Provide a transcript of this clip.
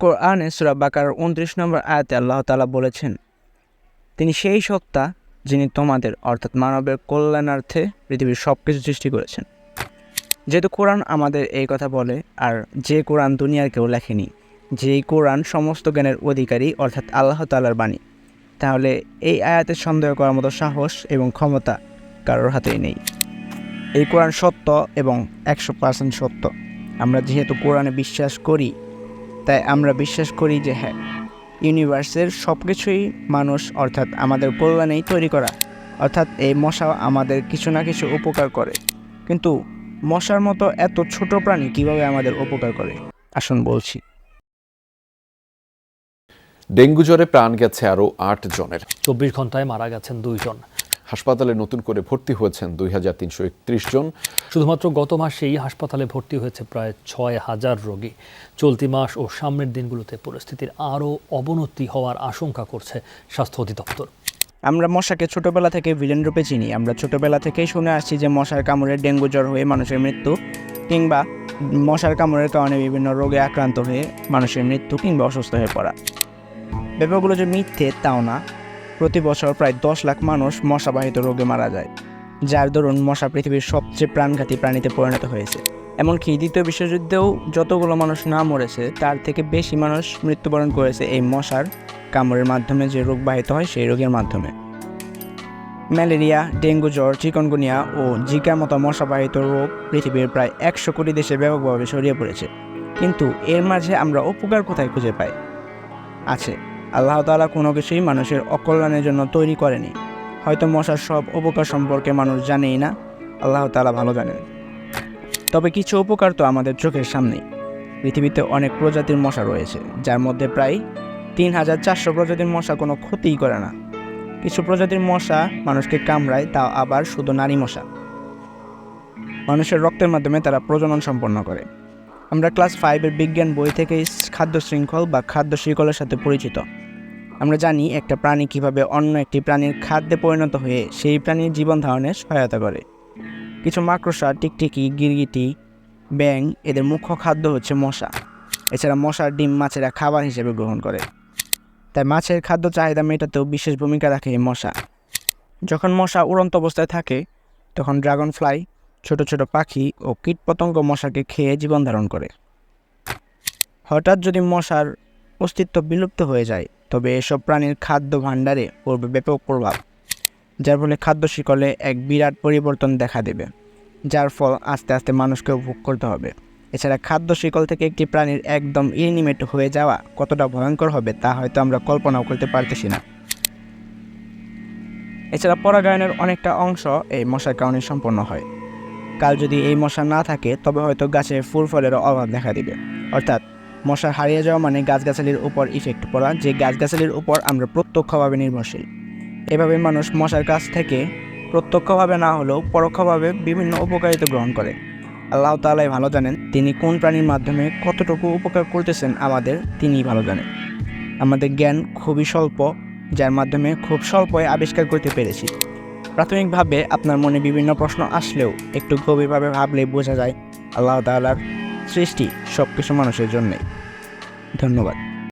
কোরআনে সূরা বাকারার ২৯ নম্বর আয়াতে আল্লাহ তাআলা বলেছেন, তিনি সেই সত্তা যিনি তোমাদের অর্থাৎ মানবের কল্যাণার্থে পৃথিবীর সব কিছু সৃষ্টি করেছেন। যেহেতু কোরআন আমাদের এই কথা বলে, আর যে কোরআন দুনিয়ার কেউ লেখেনি, যেই কোরআন সমস্ত জ্ঞানের অধিকারী অর্থাৎ আল্লাহ তাআলার বাণী, তাহলে এই আয়াতে সন্দেহ করার মতো সাহস এবং ক্ষমতা কারোর হাতেই নেই। এই কোরআন সত্য এবং ১০০% সত্য। আমরা যেহেতু কোরআনে বিশ্বাস করি, তাই আমরা বিশ্বাস করি যে হ্যাঁ, ইউনিভার্সের সব কিছুই মানুষ অর্থাৎ আমাদের কল্যাণেই তৈরি করা। অর্থাৎ এই মশা আমাদের কিছু না কিছু উপকার করে, কিন্তু মশার মতো এত ছোট প্রাণী কিভাবে আমাদের উপকার করে আসুন বলছি। ডেঙ্গু জ্বরে প্রাণ গেছে আরও ৮ জনের। ২৪ ঘন্টায় মারা গেছেন ২ জন। হাসপাতালে নতুন করে ভর্তি হয়েছেন ২,৩৩১ জন। শুধুমাত্র গত মাসেই হাসপাতালে ভর্তি হয়েছে প্রায় ৬,০০০ রোগী। চলতি মাস ও সামনের দিনগুলোতে পরিস্থিতির আরও অবনতি হওয়ার আশঙ্কা করছে স্বাস্থ্য অধিদপ্তর। আমরা মশাকে ছোটবেলা থেকে ভিলেন রূপে চিনি। আমরা ছোটবেলা থেকেই শুনে আসছি যে মশার কামড়ে ডেঙ্গু জ্বর হয়ে মানুষের মৃত্যু, কিংবা মশার কামড়ের কারণে বিভিন্ন রোগে আক্রান্ত হয়ে মানুষের মৃত্যু কিংবা অসুস্থ হয়ে পড়া। ব্যাপারগুলো যে মিথ্যে তাও না। প্রতি বছর প্রায় ১০ লাখ মানুষ মশাবাহিত রোগে মারা যায়, যার দরুন মশা পৃথিবীর সবচেয়ে প্রাণঘাতী প্রাণীতে পরিণত হয়েছে। এমনকি দ্বিতীয় বিশ্বযুদ্ধেও যতগুলো মানুষ না মরেছে, তার থেকে বেশি মানুষ মৃত্যুবরণ করেছে এই মশার কামড়ের মাধ্যমে যে রোগ বাহিত হয় সেই রোগের মাধ্যমে। ম্যালেরিয়া, ডেঙ্গু জ্বর, চিকনগুনিয়া ও জিকার মতো মশাবাহিত রোগ পৃথিবীর প্রায় ১০০ কোটি দেশে ব্যাপকভাবে ছড়িয়ে পড়েছে। কিন্তু এর মাঝে আমরা উপকার কোথায় খুঁজে পাই? আছে। আল্লাহ তাআলা কোনো কিছুই মানুষের অকল্যাণের জন্য তৈরি করেনি। হয়তো মশার সব উপকার সম্পর্কে মানুষ জানেই না, আল্লাহ তাআলা ভালো জানেন। তবে কিছু উপকার তো আমাদের চোখের সামনেই। পৃথিবীতে অনেক প্রজাতির মশা রয়েছে, যার মধ্যে প্রায় ৩,৪০০ প্রজাতির মশা কোনো ক্ষতিই করে না। কিছু প্রজাতির মশা মানুষকে কামড়ায়, তাও আবার শুধু নারী মশা। মানুষের রক্তের মাধ্যমে তারা প্রজনন সম্পন্ন করে। আমরা ক্লাস 5-এর বিজ্ঞান বই থেকেই খাদ্য শৃঙ্খল বা খাদ্য শিকলের সাথে পরিচিত। আমরা জানি একটা প্রাণী কিভাবে অন্য একটি প্রাণীর খাদ্যে পরিণত হয়ে সেই প্রাণীর জীবন ধারণে সহায়তা করে। কিছু মাকড়সা, টিকটিকি, গিরগিটি, ব্যাঙ এদের মুখ্য খাদ্য হচ্ছে মশা। এছাড়া মশার ডিম মাছেরা খাবার হিসেবে গ্রহণ করে, তাই মাছের খাদ্য চাহিদা মেটাতেও বিশেষ ভূমিকা রাখে এই মশা। যখন মশা উড়ন্ত অবস্থায় থাকে, তখন ড্রাগন ফ্লাই, ছোট ছোট পাখি ও কীটপতঙ্গ মশাকে খেয়ে জীবন ধারণ করে। হঠাৎ যদি মশার অস্তিত্ব বিলুপ্ত হয়ে যায়, তবে এসব প্রাণীর খাদ্য ভাণ্ডারে পড়বে ব্যাপক প্রভাব, যার ফলে খাদ্য শিকলে এক বিরাট পরিবর্তন দেখা দেবে, যার ফল আস্তে আস্তে মানুষকেও ভোগ করতে হবে। এছাড়া খাদ্য শিকল থেকে একটি প্রাণীর একদম এলিমিনেট হয়ে যাওয়া কতটা ভয়ঙ্কর হবে তা হয়তো আমরা কল্পনাও করতে পারতেছি না। এছাড়া পরাগায়নের অনেকটা অংশ এই মশার কারণে সম্পন্ন হয়। কাল যদি এই মশা না থাকে, তবে হয়তো গাছে ফুল ফলেরও অভাব দেখা দিবে। অর্থাৎ মশা হারিয়ে যাওয়া মানে গাছগাছালির উপর ইফেক্ট পড়া, যে গাছগাছালির উপর আমরা প্রত্যক্ষভাবে নির্ভরশীল। এভাবে মানুষ মশার কাছ থেকে প্রত্যক্ষভাবে না হলেও পরোক্ষভাবে বিভিন্ন উপকারিতা গ্রহণ করে। আল্লাহ তাআলাই ভালো জানেন তিনি কোন প্রাণীর মাধ্যমে কতটুকু উপকার করতেছেন আমাদের, তিনিই ভালো জানেন। আমাদের জ্ঞান খুবই স্বল্প, যার মাধ্যমে খুব স্বল্পই আবিষ্কার করতে পেরেছি। প্রাথমিকভাবে আপনার মনে বিভিন্ন প্রশ্ন আসলেও একটু গভীরভাবে ভাবলেই বোঝা যায় আল্লাহ তাআলার সৃষ্টি সব কিছু মানুষের জন্যই। ধন্যবাদ।